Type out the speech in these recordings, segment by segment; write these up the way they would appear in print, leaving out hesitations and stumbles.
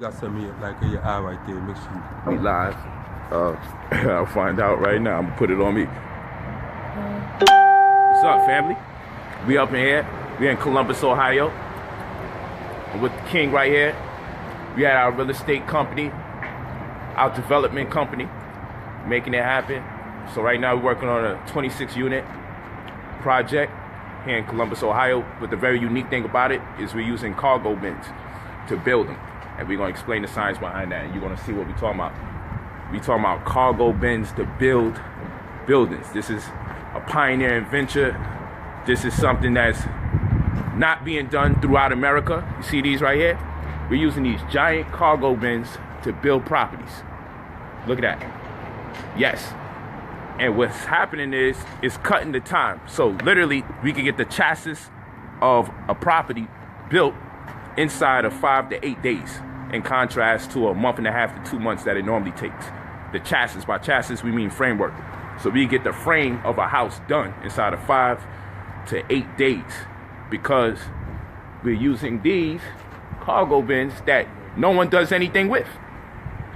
Got something like in your eye right there. Make sure We live. I'll find out right now. I'm gonna put it on me. What's up, family? We up in here. We in Columbus, Ohio. I'm with the king right here. We had our real estate company, our development company, making it happen. So right now we're working on a 26 unit project here in Columbus, Ohio. But the very unique thing about it is we're using cargo bins to build them. And we're going to explain the science behind that, and you're going to see what we're talking about. We're talking about cargo bins to build buildings. This is a pioneering venture. This is something that's not being done throughout America. You see these right here? We're using these giant cargo bins to build properties. Look at that. Yes. And what's happening is it's cutting the time. So literally, we can get the chassis of a property built inside of 5 to 8 days, in contrast to a month and a half to 2 months that it normally takes. The chassis, by chassis we mean framework. So we get the frame of a house done inside of 5 to 8 days because we're using these cargo bins that no one does anything with.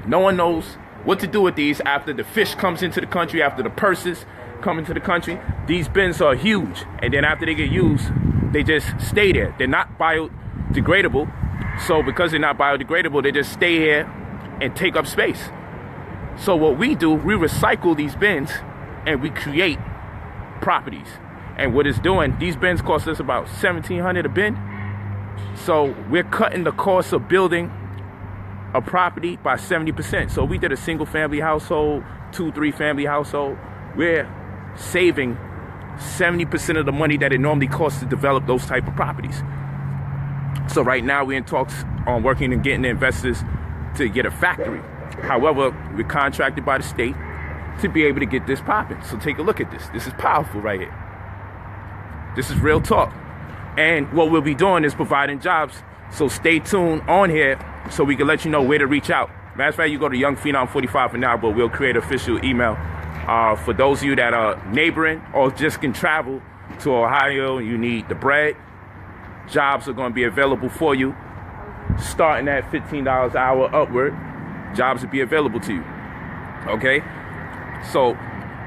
No one knows what to do with these after the fish comes into the country, after the purses come into the country. These bins are huge, and then after they get used, they just stay there. They're not biodegradable. So because they're not biodegradable, they just stay here and take up space. So what we do, we recycle these bins and we create properties. And what it's doing, these bins cost us about $1,700 a bin. So we're cutting the cost of building a property by 70%. So we did a single family household, 2-3 family household. We're saving 70% of the money that it normally costs to develop those type of properties. So right now we're in talks on working and getting the investors to get a factory. However, we're contracted by the state to be able to get this popping. So take a look at this. This is powerful right here. This is real talk. And what we'll be doing is providing jobs. So stay tuned on here so we can let you know where to reach out. Matter of fact, you go to Young Phenom 45 for now, but we'll create an official email. For those of you that are neighboring or just can travel to Ohio, you need the bread. Jobs are going to be available for you, starting at $15 an hour upward. Jobs will be available to you. Okay? So,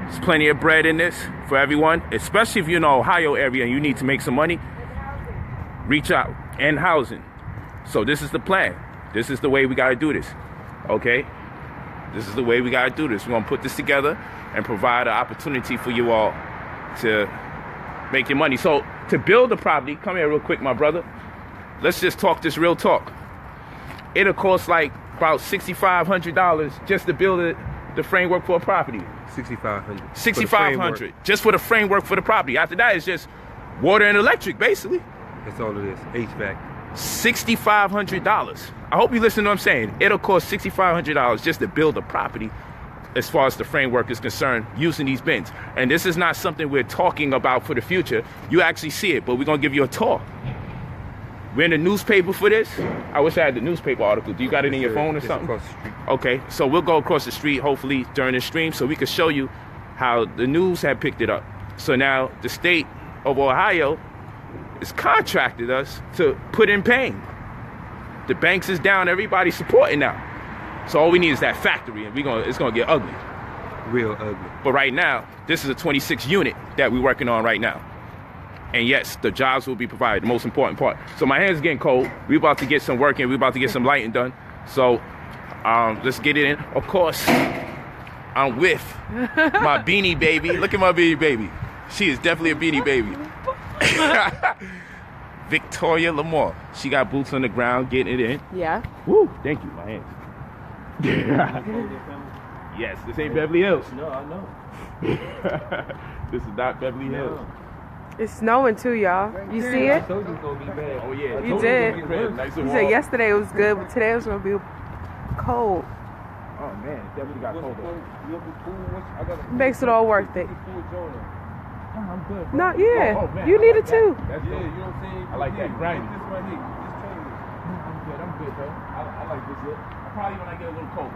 there's plenty of bread in this for everyone, especially if you're in the Ohio area and you need to make some money. Reach out. And housing. So, this is the plan. This is the way we got to do this. Okay? This is the way we got to do this. We're going to put this together and provide an opportunity for you all to make your money. So, to build a property, come here real quick, my brother. Let's just talk this real talk. It'll cost like about $6,500 just to build the framework for a property. $6,500. $6,500 just for the framework for the property. After that, it's just water and electric, basically. That's all it is. HVAC. $6,500. I hope you listen to what I'm saying. It'll cost $6,500 just to build a property as far as the framework is concerned, using these bins. And this is not something we're talking about for the future. You actually see it, but we're going to give you a tour. We're in the newspaper for this. I wish I had the newspaper article. Do you got it in your phone or something? Across the street. Okay, so we'll go across the street, hopefully, during the stream, so we can show you how the news had picked it up. So now the state of Ohio has contracted us to put in pain. The banks is down, everybody's supporting now. So all we need is that factory, and it's gonna get ugly. Real ugly. But right now, this is a 26 unit that we're working on right now. And yes, the jobs will be provided, the most important part. So my hands are getting cold. We're about to get some work in. We're about to get some lighting done. So let's get it in. Of course, I'm with my beanie baby. Look at my beanie baby. She is definitely a beanie baby. Victoria Lamar. She got boots on the ground, getting it in. Yeah. Woo, thank you, my hands. Yes, this ain't Beverly Hills. No, I know. This is not Beverly Hills. It's snowing too, y'all. You see it? I told you it's going to be bad. Oh, yeah. You did. Nice You and said warm. yesterday it was good, but today it was going to be cold. Oh, man. It definitely got colder. Makes it all worth it. I'm good. No, yeah. Oh, man. You I need like it too. That's Yeah, dope. you know what I'm saying? I like that grind. This right here. Just change it. I'm good, though. I like this look. Probably when I get a little colder.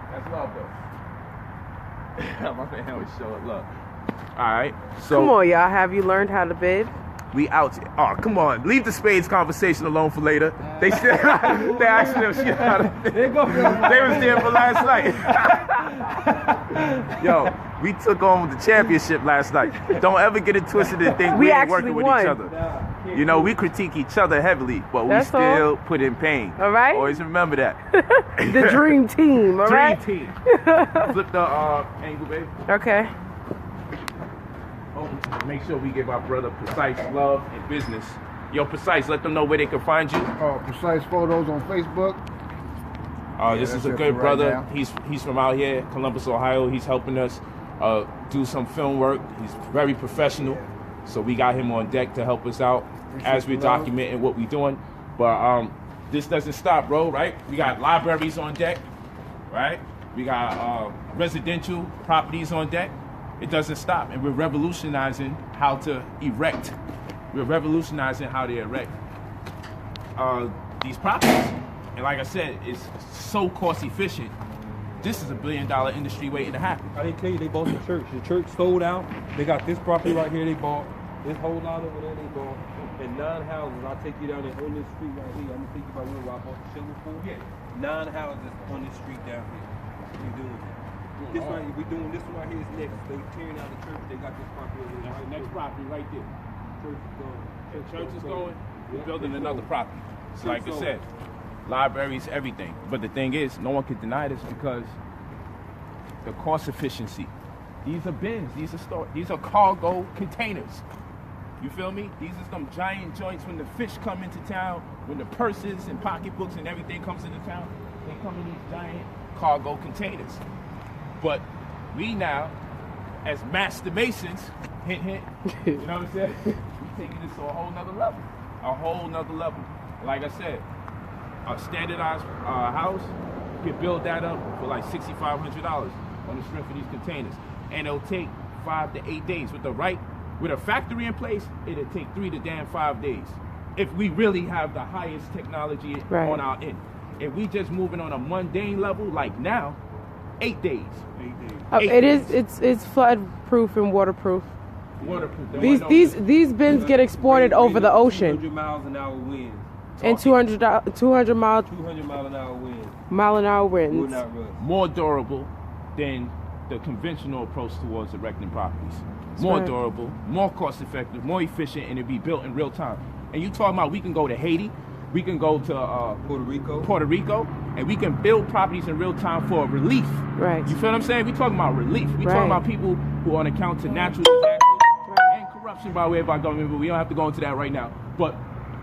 That's love, though. My fan always show up love. All right. So, Come on, y'all. Have you learned how to bid? We out here. Oh, come on. Leave the spades conversation alone for later. They still, they actually them shit out of it. They was there for last night. Yo, we took on the championship last night. Don't ever get it twisted and think we ain't working with each other. You know, we critique each other heavily, but we still put in pain. All right. Always remember that. The dream team, all right? Dream team. Flip the angle, baby. Okay. Oh, make sure we give our brother Precise love and business. Yo, Precise, let them know where they can find you. Precise Photos on Facebook. This is a good brother. He's from out here, Columbus, Ohio. He's helping us do some film work. He's very professional. So we got him on deck to help us out as we're documenting what we're doing. But this doesn't stop, bro, right? We got libraries on deck, right? We got residential properties on deck. It doesn't stop. And we're revolutionizing how to erect. We're revolutionizing how to erect these properties. And like I said, it's so cost efficient. This is $1 billion industry waiting to happen. I didn't tell you they bought the church. The church sold out. They got this property right here they bought. This whole lot over there they bought. And 9 houses. I'll take you down there on this street right here. I'm gonna take you by where I bought the shovel for. Yeah. 9 houses on this street down here. We doing that. This right here, we doing this one right here is next. They tearing out the church. They got this property over there. That's the next property right there. Church is going. The church is going. We're building another property. So like I said, libraries, everything. But the thing is, no one can deny this because the cost efficiency. These are bins. These are cargo containers. You feel me? These are some giant joints when the fish come into town, when the purses and pocketbooks and everything comes into town, they come in these giant cargo containers. But we now, as master masons, hint, hint, you know what I'm saying? We're taking this to a whole nother level. A whole nother level. Like I said, a standardized house, you can build that up for like $6,500 on the strength of these containers. And it'll take 5 to 8 days. With a factory in place, it'll take 3 to 5 days. If we really have the highest technology on our end. If we just moving on a mundane level, like now, 8 days. 8 days. It's flood proof and waterproof. Waterproof. These bins get exported over the ocean. 200 miles an hour winds. And 200 mile 200 mile an hour winds. Mile an hour Will winds. not rust. More durable than the conventional approach towards erecting properties. More durable, more cost effective, more efficient, and it be built in real time. And you talking about we can go to Haiti, we can go to Puerto Rico, and we can build properties in real time for relief. Right. You feel what I'm saying? We talking about relief. We talking about people who are on account to natural disasters and corruption by way of our government, but we don't have to go into that right now. But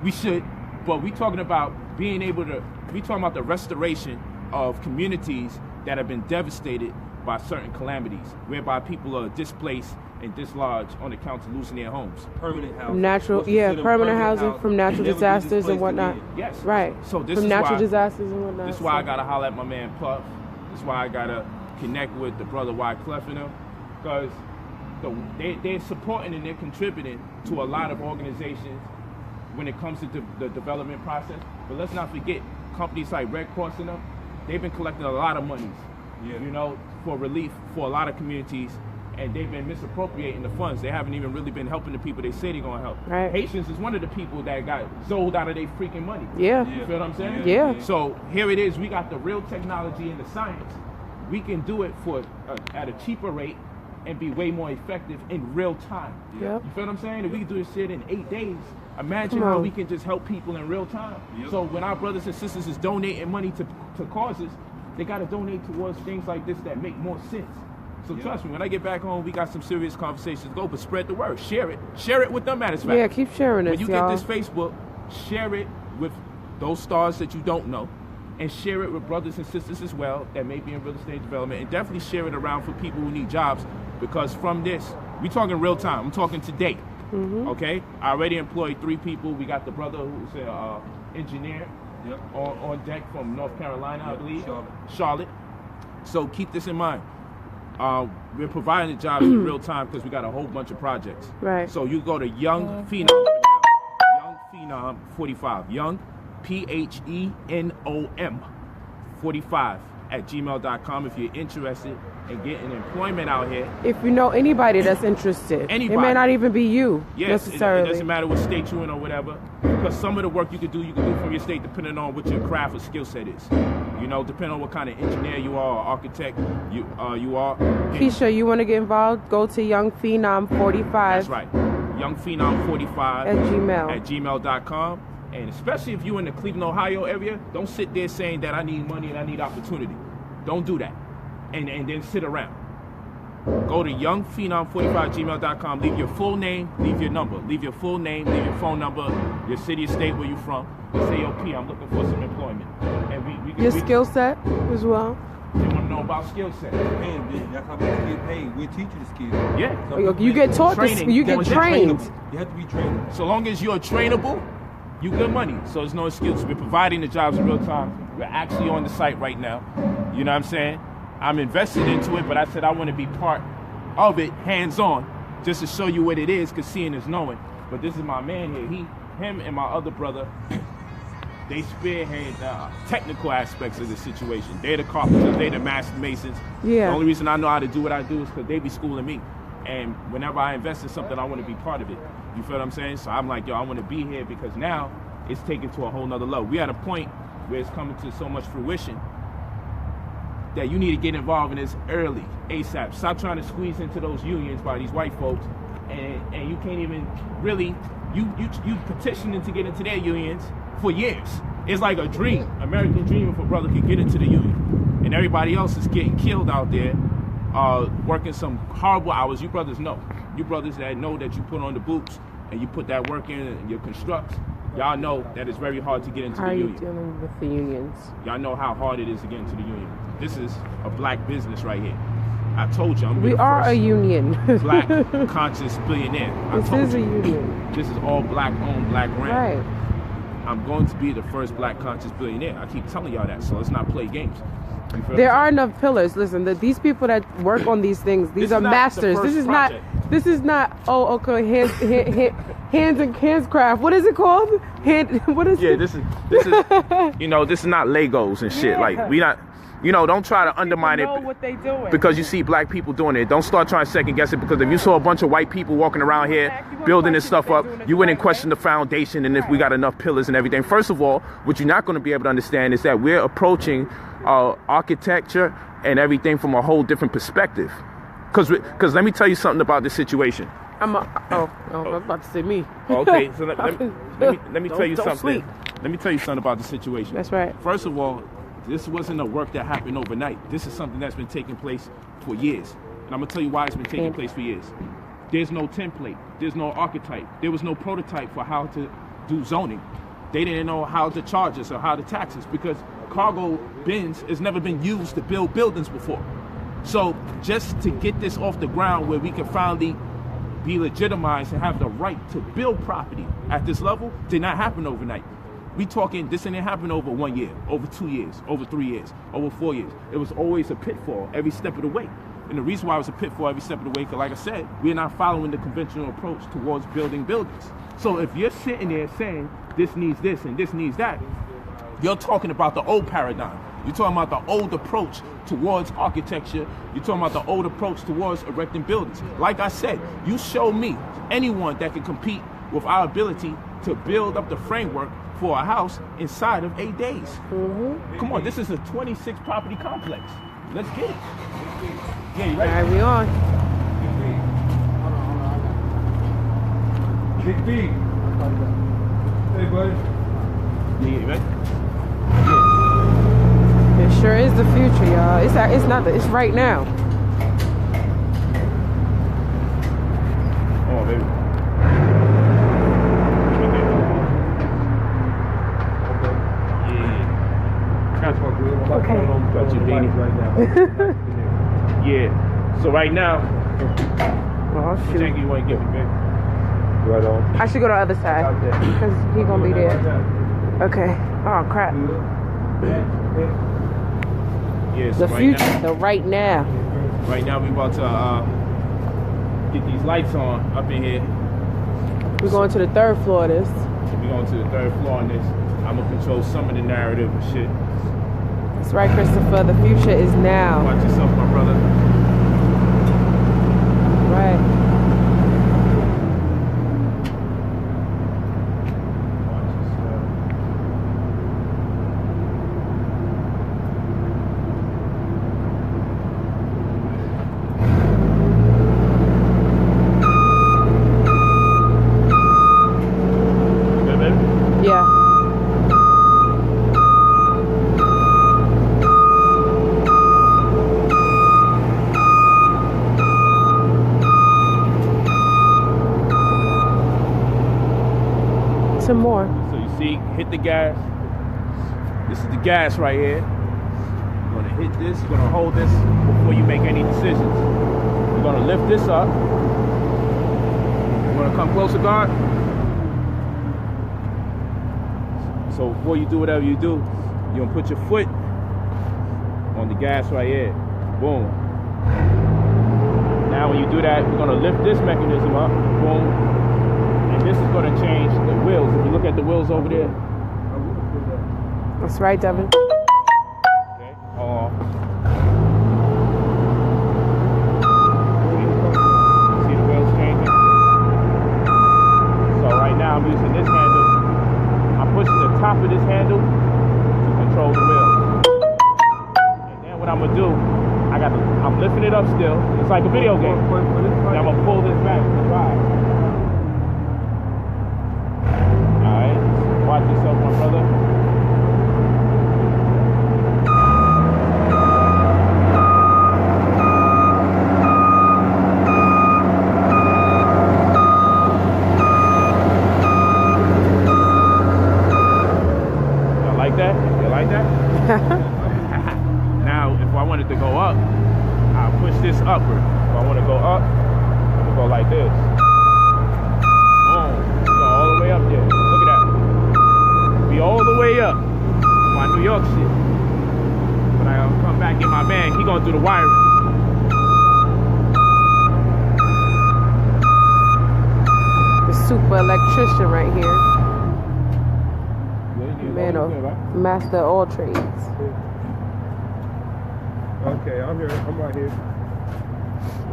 we should. But we talking about being able to, we talking about the restoration of communities that have been devastated by certain calamities, whereby people are displaced and dislodged on account of losing their homes. Permanent housing. Permanent housing from natural disasters and whatnot. Yes. Right. So this from is natural why, disasters and whatnot. This is why I gotta holler at my man Puff. This is why I gotta connect with the brother Wyclef and them, because they're supporting and they're contributing to a lot of organizations when it comes to the development process. But let's not forget, companies like Red Cross and them, they've been collecting a lot of monies, you know, for relief for a lot of communities, and they've been misappropriating the funds. They haven't even really been helping the people they say they're gonna help. Right. Haitians is one of the people that got sold out of their freaking money. Yeah. You feel what I'm saying? Yeah. So here it is, we got the real technology and the science. We can do it at a cheaper rate and be way more effective in real time. Yep. You feel what I'm saying? If we can do this shit in 8 days, imagine how we can just help people in real time. Yep. So when our brothers and sisters is donating money to causes, they got to donate towards things like this that make more sense. So trust me, when I get back home, we got some serious conversations to go, but spread the word. Share it with them at its fact. Yeah, keep sharing it, When you y'all. get this Facebook, share it with those stars that you don't know, and share it with brothers and sisters as well that may be in real estate development, and definitely share it around for people who need jobs, because from this, we talking real time. I'm talking today. Okay? I already employed 3 people. We got the brother who's an engineer on deck from North Carolina, I believe. Charlotte. So keep this in mind. We're providing the jobs in real time because we got a whole bunch of projects. Right. So you go to Young Phenom for now. Young Phenom 45. Young, PHENOM 45 gmail.com if you're interested in getting employment out here. If you know anybody that's interested, Anybody. it may not even be you Yes, necessarily. it doesn't matter what state you're in or whatever, because some of the work you can do from your state depending on what your craft or skill set is. You know, depending on what kind of engineer you are or architect you are. Keisha, you want to get involved? Go to Young Phenom 45. That's right. Young Phenom 45 at Gmail. At gmail.com. And especially if you're in the Cleveland, Ohio area, don't sit there saying that I need money and I need opportunity. Don't do that. And then sit around. Go to youngphenom45gmail.com. Leave your full name, leave your number. Leave your full name, leave your phone number, your city or state where you're from. And say, yo, P, I'm looking for some employment. And your skill set as well. They want to know about skill set. Man, that's how we get paid. We teach you the skills. Yeah. So You get taught this. training. You get trained. You have to be trained. So long as you're trainable, you get money. So there's no excuse. We're providing the jobs in real time. We're actually on the site right now. You know what I'm saying? I'm invested into it, but I said I want to be part of it, hands-on, just to show you what it is, because seeing is knowing. But this is my man here. Him and my other brother, they spearhead technical aspects of the situation. They're the carpenters, they're the master masons. Yeah. The only reason I know how to do what I do is because they be schooling me. And whenever I invest in something, I want to be part of it. You feel what I'm saying? So I'm like, yo, I want to be here because now it's taken to a whole nother level. We at a point where it's coming to so much fruition that you need to get involved in this early, ASAP. Stop trying to squeeze into those unions by these white folks, and you can't even really, you petitioning to get into their unions for years. It's like a dream, American dream if a brother could get into the union. And everybody else is getting killed out there, working some horrible hours. You brothers know. You brothers that know that you put on the boots and you put that work in and you construct, y'all know that it's very hard to get into How the are you union. dealing with the unions? Y'all know how hard it is to get into the union. This is a black business right here. I told you, We are a union. black conscious billionaire. This is a union. This is all black owned, black ran. Right. I'm going to be the first black conscious billionaire. I keep telling y'all that, so let's not play games. There are enough pillars. Listen, these people that work on these things, these are masters. This is not. Oh, okay. Hands and craft. What is it called? What is it? Yeah, this is. You know, this is not Legos and shit. Yeah. Like we not. You know, don't try to undermine know it what they doing. because you see black people doing it. Don't start trying to second guess it, because if you saw a bunch of white people walking around here building this stuff up, you wouldn't question the foundation and if we got enough pillars and everything. First of all, what you're not going to be able to understand is that we're approaching architecture and everything from a whole different perspective. Because let me tell you something about this situation. I'm about to say me. Okay, so let me tell you Don't something. sleep. Let me tell you something about the situation. That's right. First of all, this wasn't a work that happened overnight. This is something that's been taking place for years. And I'm going to tell you why it's been taking place for years. There's no template. There's no archetype. There was no prototype for how to do zoning. They didn't know how to charge us or how to tax us because cargo bins has never been used to build buildings before. So just to get this off the ground where we can finally be legitimized and have the right to build property at this level did not happen overnight. We talking, this didn't happen over 1 year, over 2 years, over 3 years, over 4 years. It was always a pitfall every step of the way. And the reason why it was a pitfall every step of the way, because like I said, we're not following the conventional approach towards building buildings. So if you're sitting there saying this needs this and this needs that, you're talking about the old paradigm. You're talking about the old approach towards architecture. You're talking about the old approach towards erecting buildings. Like I said, you show me anyone that can compete with our ability to build up the framework for a house inside of 8 days. Mm-hmm. Come on, this is a 26 property complex. Let's get it. Yeah, you ready? All right, we on. Big B. Hey, buddy. Yeah, you ready? It sure is the future, y'all. It's not. It's right now. Oh, baby. Okay. Got you, Beanie. Yeah. So right now, Oh what shoot! jacket you want to give me, baby? Right on. I should go to the other side because he gonna be there. Okay. Oh crap. Yeah. So The right future. now, The right now. right now we about to get these lights on up in here. We're going to the 3rd floor of this. We're going to the 3rd floor on this. I'm gonna control some of the narrative and shit. That's right, Christopher. The future is now. Watch yourself, my brother. Right. Watch yourself. Good, baby? Yeah. Some more. So you see, hit the gas. This is the gas right here. You're gonna hit this, you're gonna hold this before you make any decisions. You're gonna lift this up. You wanna come closer, guard? So before you do whatever you do, you're gonna put your foot on the gas right here. Boom. Now when you do that, we're gonna lift this mechanism up. Boom. And this is gonna change the wheels. If you look at the wheels over there. That's right, Devin. Okay. See the wheels changing? So right now I'm using this handle. I'm pushing the top of this handle to control the wheels. And then what I'm gonna do, I'm lifting it up still. It's like a video game. And I'm gonna pull this back to drive. Alright, watch yourself, my brother. You like that? You like that? Now, if I wanted to go up, I'll push this upward. If I want to go up, I'm gonna go like this. Boom. Go all the way up there. Look at that. Be all the way up. My New York shit. When I come back in my van, he going through the wiring. The super electrician right here. Man of master of all trades. Okay, I'm here. I'm right here.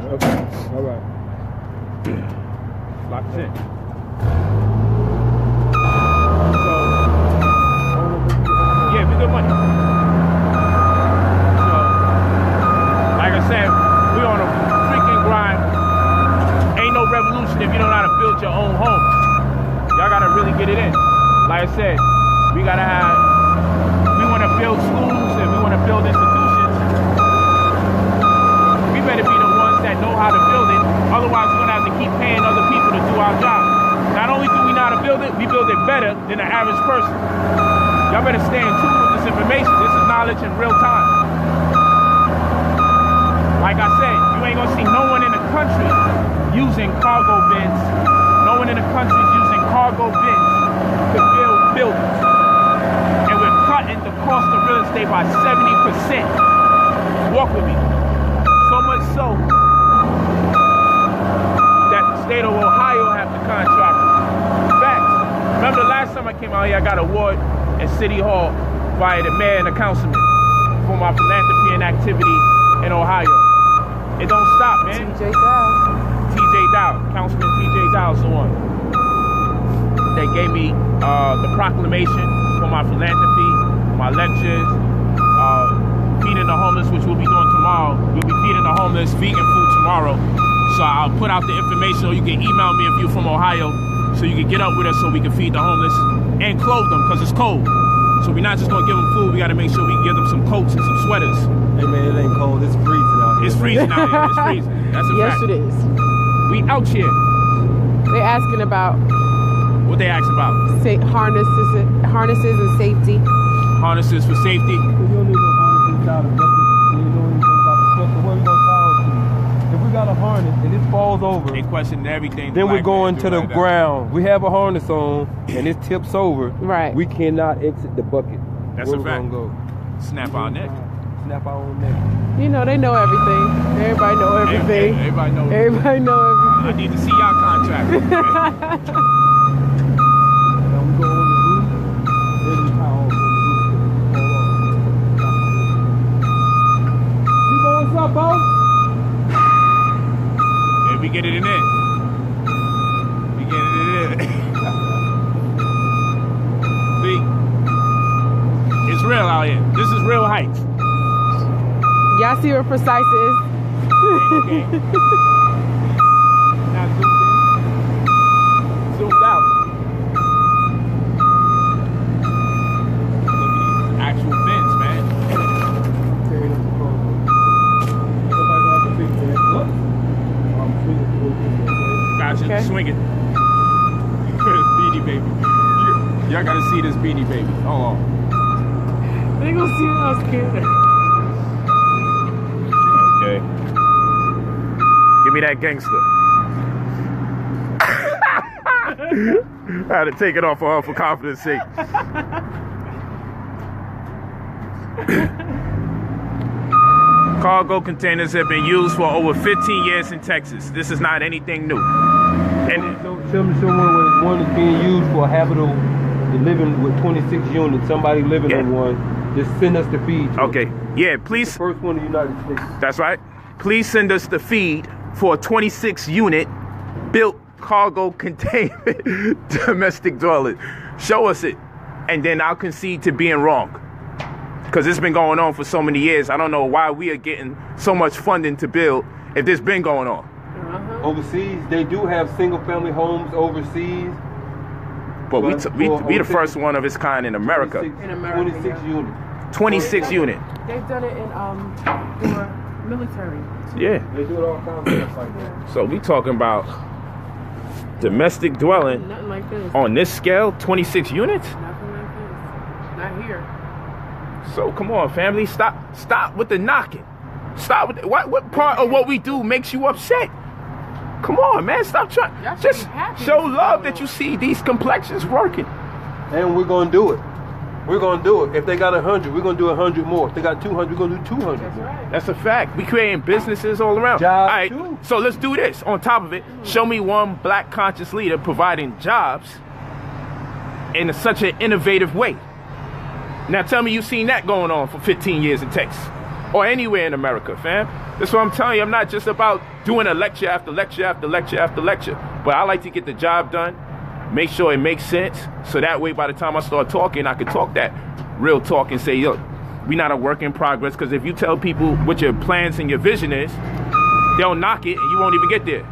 Okay, all right. Locked in. Yeah, we good money. So, like I said, we on a freaking grind. Ain't no revolution if you don't know how to build your own home. Y'all gotta really get it in. Like I said, we wanna build schools and we wanna build institutions. We better be the ones that know how to build it. Otherwise, we're gonna have to keep paying other people to do our job. Not only do we know how to build it, we build it better than the average person. Y'all better stay in tune with this information. This is knowledge in real time. Like I said, you ain't gonna see no one in the country using cargo bins. No one in the country is using cargo bins to build buildings. And we're cutting the cost of real estate by 70%. Walk with me. So much so that the state of Ohio have the contract. Facts. Remember the last time I came out here, I got an award at City Hall by the mayor and the councilman for my philanthropy and activity in Ohio. It don't stop, man. TJ Dow. TJ Dow, Councilman TJ Dow is the one. They gave me the proclamation for my philanthropy, my lectures, feeding the homeless, which we'll be doing tomorrow. We'll be feeding the homeless vegan food tomorrow. So I'll put out the information, or you can email me if you're from Ohio, so you can get up with us so we can feed the homeless and clothe them, because it's cold. So we're not just gonna give them food, we gotta make sure we can give them some coats and some sweaters. Hey man, it ain't cold, it's freezing out here. It's freezing out here, it's freezing. That's a Yes, fact. it is. We out here. They're asking about What they asking about? harnesses and safety. Harnesses for safety. You don't need no harness inside a bucket. You don't know anything about the truck, so where we gonna tie to? If we got a harness and it falls over, They question everything. then we're black going man to do the right now. ground. We have a harness on and it tips over. Right. We cannot exit the bucket. That's Where a we fact. gonna go? Snap our neck. Snap our own neck. You know, they know everything. Everybody know everything. Everybody knows. Everybody know everything. I need to see y'all contract. Now we go on the roof, then we tie off on the roof. get it in there. We get it in there. See? It's real out here. This is real heights. Y'all see where Precise is? Okay. Now zoomed in. Zoomed out. Look at these actual bins, man. Gotcha, Okay. swing it. Beanie Baby. Y'all gotta see this Beanie Baby. Hold on. They gonna see what I was scared. Okay. Give me that gangster. I had to take it off for her for confidence sake. Cargo containers have been used for over 15 years in Texas. This is not anything new. And Show me someone when one is being used for habitable living with 26 units. Somebody living in one. Just send us the feed. okay, yeah, please. The first one in the United States. That's right. Please send us the feed for a 26 unit built cargo containment domestic dwelling. Show us it, and then I'll concede to being wrong. Because it's been going on for so many years. I don't know why we are getting so much funding to build if this been going on. Overseas, they do have single-family homes overseas. But we the first one of its kind in America. 26 units. 26 unit. They've done it in for military. Yeah. They do it all kinds of stuff like that. So we talking about domestic dwelling Nothing like this. on this scale, 26 units? Nothing like this. Not here. So come on, family, stop with the knocking. Stop with what part of what we do makes you upset? Come on, man, stop trying. Y'all should Just be happy show this love going that you see these complexions working. And we're going to do it. We're going to do it. If they got 100, we're going to do 100 more. If they got 200, we're going to do 200 That's more. right. That's a fact. We creating businesses all around. Jobs, all right, too. so let's do this. On top of it, show me one black conscious leader providing jobs in such an innovative way. Now tell me you've seen that going on for 15 years in Texas or anywhere in America, fam. That's what I'm telling you. I'm not just about doing a lecture after lecture after lecture after lecture, but I like to get the job done, make sure it makes sense, so that way by the time I start talking, I can talk that real talk and say, look, we're not a work in progress, because if you tell people what your plans and your vision is, they'll knock it and you won't even get there.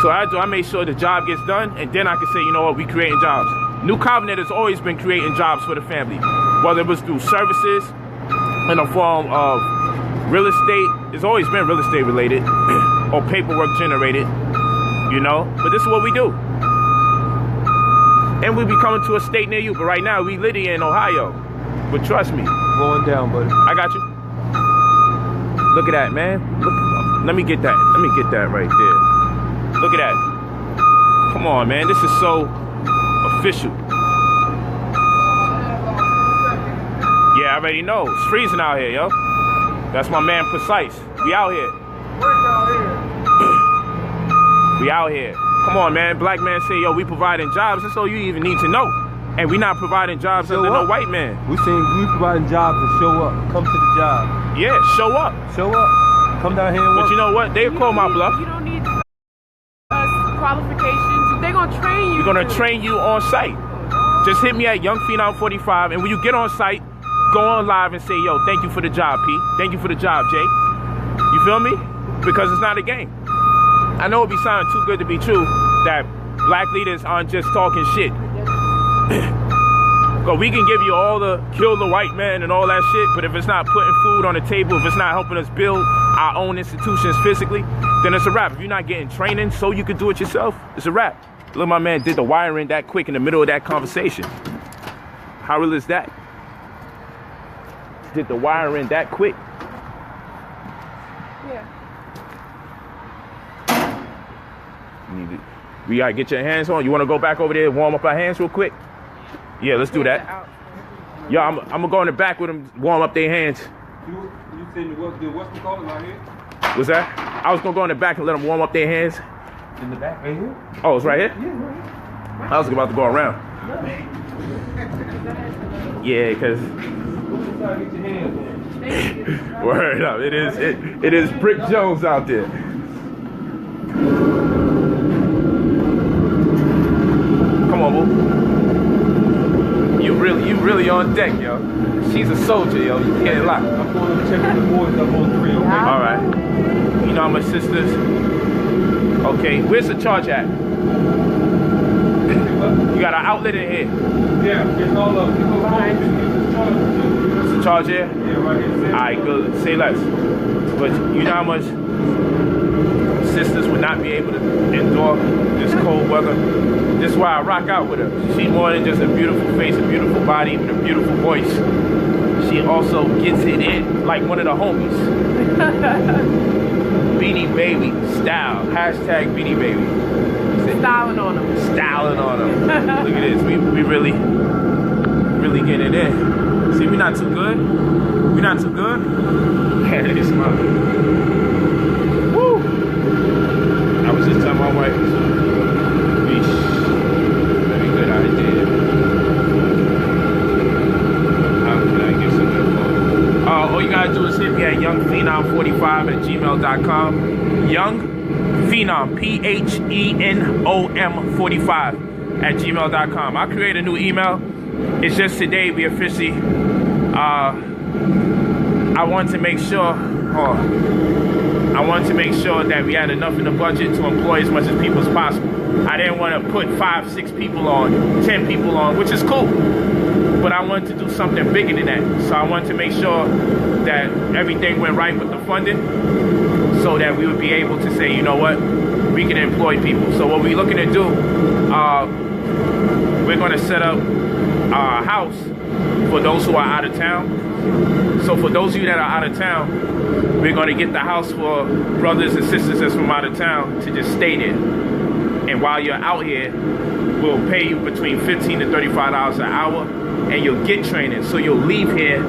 So I make sure the job gets done, and then I can say, you know what, we creating jobs. New Covenant has always been creating jobs for the family, whether it was through services in the form of real estate. It's always been real estate related or paperwork generated, you know, but this is what we do. And we'll be coming to a state near you, but right now we literally in Ohio. But trust me, Going down, buddy. I got you. Look at that, man. Look, let me get that. Let me get that right there. Look at that. Come on, man. This is so official. Yeah, I already know. It's freezing out here, yo. That's my man Precise. We out here. We out here. Come on, man. Black man say, yo, we providing jobs. That's all you even need to know. And we not providing jobs under no white man. We providing jobs to show up. Come to the job. Yeah, show up. Show up. Come down here and work. But you know what? They'll call my bluff. You don't need qualifications. They're gonna train you. We're gonna train you on site. Just hit me at Young Phenom 45, and when you get on site, go on live and say, yo, thank you for the job, P. Thank you for the job, Jay. You feel me? Because it's not a game. I know it be sounding too good to be true that black leaders aren't just talking shit. But we can give you all the kill the white man and all that shit, but if it's not putting food on the table, if it's not helping us build our own institutions physically, then it's a wrap. If you're not getting training so you can do it yourself, it's a wrap. Look, my man did the wiring that quick in the middle of that conversation. How real is that? Did the wiring that quick. Yeah. We gotta get your hands on. You wanna go back over there and warm up our hands real quick? Yeah, let's do that. Yo, I'm gonna go in the back with them, warm up their hands. You said what's the call right here? What's that? I was gonna go in the back and let them warm up their hands. In the back, right here? Oh, it's right here? Yeah, right here. I was about to go around. Yeah, cause Get your hands on. word up, it is Brick Jones out there. Come on, boo. You really on deck, yo. She's a soldier, yo. You can't lie. I'm going to check the boys up on 3, okay? All right. You know my sisters. Okay, where's the charge at? You got an outlet in here. Yeah, it's all up. It's a charge here? Yeah, right here. Alright, good. Say less. But you know how much sisters would not be able to endure this cold weather? This is why I rock out with her. She's more than just a beautiful face, a beautiful body, and a beautiful voice. She also gets it in like one of the homies. Beanie Baby style. Hashtag Beanie Baby. Styling on them. Styling on them. Look at this. We really getting it in. See, we not too good. We not too good. Yeah, it is smart. Woo! I was just telling my wife. Very good idea. How can I get some info? All you gotta do is hit me at youngphenom45@gmail.com. Young Phenom, PHENOM 45@gmail.com. I'll create a new email. It's just today we officially, I want to make sure that we had enough in the budget to employ as much as people as possible. I didn't want to put 5, 6 people on, 10 people on, which is cool. But I wanted to do something bigger than that. So I wanted to make sure that everything went right with the funding so that we would be able to say, you know what, we can employ people. So what we're looking to do, we're going to set up a house for those who are out of town. So for those of you that are out of town, we're going to get the house for brothers and sisters that's from out of town to just stay there. And while you're out here, we'll pay you between $15 to $35 an hour, and you'll get training. So you'll leave here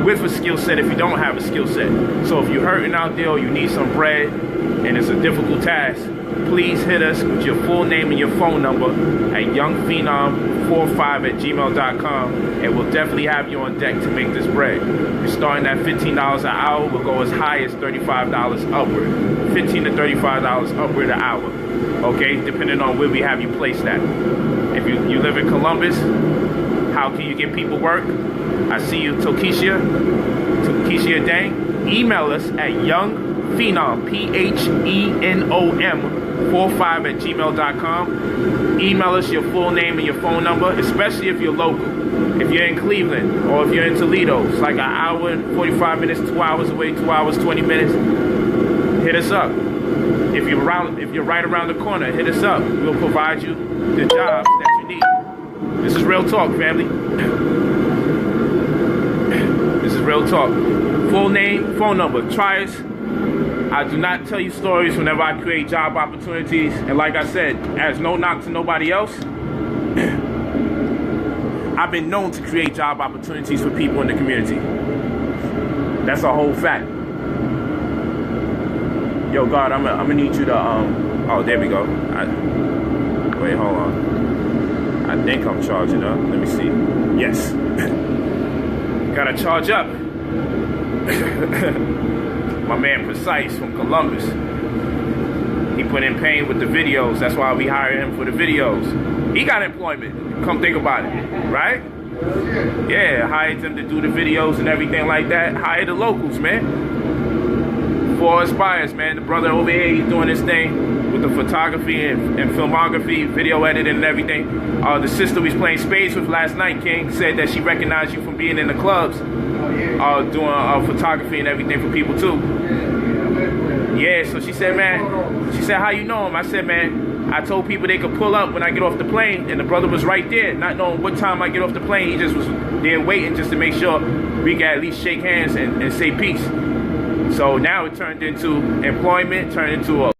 with a skill set if you don't have a skill set. So if you're hurting out there or you need some bread and it's a difficult task, please hit us with your full name and your phone number at youngphenom45@gmail.com, and we'll definitely have you on deck to make this bread. We're starting at $15 an hour. We'll go as high as $35 upward. $15 to $35 upward an hour. Okay, depending on where we have you placed at. If you live in Columbus, how can you get people work? I see you, Tokisha Dang. Email us at youngphenom, PHENOM45@gmail.com. Email us your full name and your phone number, especially if you're local. If you're in Cleveland or if you're in Toledo, it's like an hour and 45 minutes, 2 hours away, 2 hours, 20 minutes. Hit us up. If you're right around the corner, hit us up. We'll provide you the jobs that you need. This is real talk, family. This is real talk. Full name, phone number. Try us. I do not tell you stories whenever I create job opportunities. And like I said, as no knock to nobody else, I've been known to create job opportunities for people in the community. That's a whole fact. Yo, God, I'm gonna need you to, oh, there we go. Wait, hold on. I think I'm charging up. Let me see. Yes. Gotta charge up. My man Precise from Columbus. He put in pain with the videos. That's why we hired him for the videos. He got employment. Come think about it, right? Yeah, hired him to do the videos and everything like that. Hire the locals, man. For us buyers, man. The brother over here, he's doing his thing with the photography and filmography, video editing and everything. The sister we was playing spades with last night, King, said that she recognized you from being in the clubs, doing photography and everything for people too. Yeah, so she said, man, she said, how you know him? I said, man, I told people they could pull up when I get off the plane, and the brother was right there, not knowing what time I get off the plane. He just was there waiting just to make sure we could at least shake hands and say peace. So now it turned into employment, turned into a